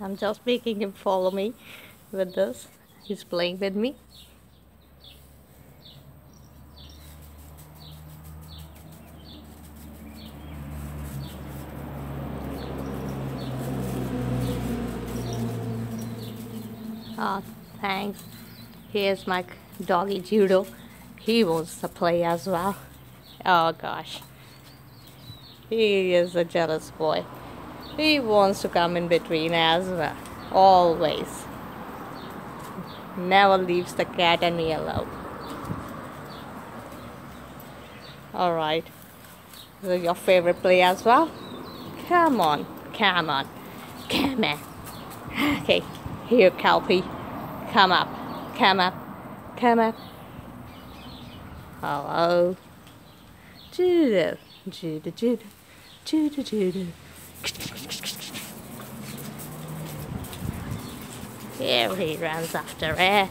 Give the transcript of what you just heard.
I'm just making him follow me with this. He's playing with me. Oh, thanks. Here's my doggy Judo. He wants to play as well. Oh gosh. He is a jealous boy. He wants to come in between as well. Always. Never leaves the cat and me alone. Alright. Is it your favorite play as well? Come on. Come on. Come on. Okay. Here, Calpy. Come up. Come up. Come up. Hello. Judo. Judo, Judo. Judo, Judo. Here he runs after her.